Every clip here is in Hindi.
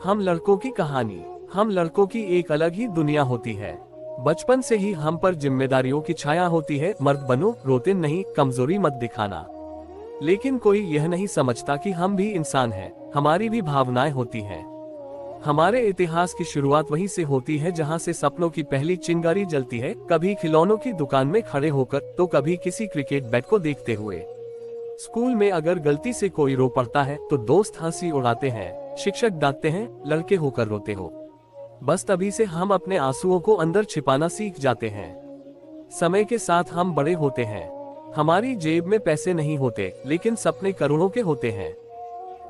हम लड़कों की कहानी। हम लड़कों की एक अलग ही दुनिया होती है। बचपन से ही हम पर जिम्मेदारियों की छाया होती है। मर्द बनो, रोते नहीं, कमजोरी मत दिखाना। लेकिन कोई यह नहीं समझता कि हम भी इंसान हैं, हमारी भी भावनाएं होती हैं। हमारे इतिहास की शुरुआत वहीं से होती है जहां से सपनों की पहली चिंगारी जलती है, कभी खिलौनों की दुकान में खड़े होकर तो कभी किसी क्रिकेट बैट को देखते हुए। स्कूल में अगर गलती से कोई रो पड़ता है तो दोस्त हंसी उड़ाते हैं, शिक्षक डांटते हैं, लड़के होकर रोते हो। बस तभी से हम अपने आंसुओं को अंदर छिपाना सीख जाते हैं। समय के साथ हम बड़े होते हैं। हमारी जेब में पैसे नहीं होते, लेकिन सपने करोड़ों के होते हैं।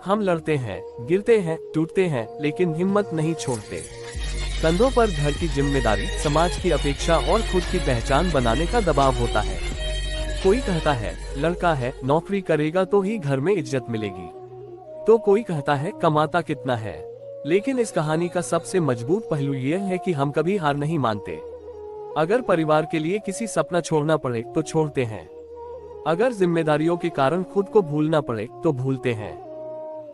हम लड़ते हैं, गिरते हैं, टूटते हैं, लेकिन हिम्मत नहीं छोड़ते। कंधों पर घर की जिम्मेदारी, समाज की अपेक्षा और खुद की पहचान बनाने का दबाव होता है। कोई कहता है लड़का है, नौकरी करेगा तो ही घर में इज्जत मिलेगी, तो कोई कहता है कमाता कितना है। लेकिन इस कहानी का सबसे मजबूत पहलू यह है कि हम कभी हार नहीं मानते। अगर परिवार के लिए किसी सपना छोड़ना पड़े तो छोड़ते हैं। अगर जिम्मेदारियों के कारण खुद को भूलना पड़े तो भूलते हैं।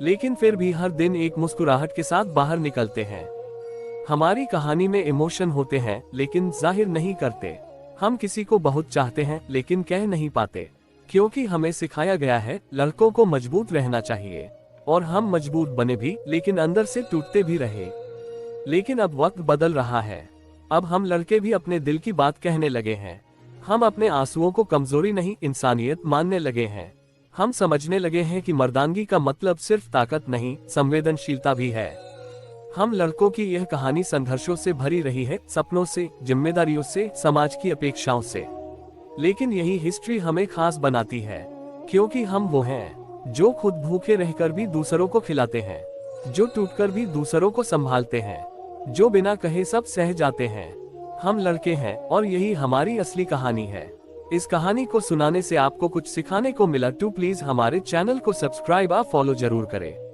लेकिन फिर भी हर दिन एक मुस्कुराहट के साथ बाहर निकलते हैं। हमारी कहानी में इमोशन होते हैं, लेकिन जाहिर नहीं करते। हम किसी को बहुत चाहते हैं, लेकिन कह नहीं पाते, क्योंकि हमें सिखाया गया है लड़कों को मजबूत रहना चाहिए। और हम मजबूत बने भी, लेकिन अंदर से टूटते भी रहे। लेकिन अब वक्त बदल रहा है। अब हम लड़के भी अपने दिल की बात कहने लगे हैं। हम अपने आंसुओं को कमजोरी नहीं, इंसानियत मानने लगे हैं। हम समझने लगे हैं कि मर्दानगी का मतलब सिर्फ ताकत नहीं, संवेदनशीलता भी है। हम लड़कों की यह कहानी संघर्षों से भरी रही है, सपनों से, जिम्मेदारियों से, समाज की अपेक्षाओं से। लेकिन यही हिस्ट्री हमें खास बनाती है, क्योंकि हम वो हैं जो खुद भूखे रहकर भी दूसरों को खिलाते हैं, जो टूटकर भी दूसरों को संभालते हैं, जो बिना कहे सब सह जाते हैं। हम लड़के हैं और यही हमारी असली कहानी है। इस कहानी को सुनाने से आपको कुछ सिखाने को मिला तो प्लीज हमारे चैनल को सब्सक्राइब और फॉलो जरूर करें।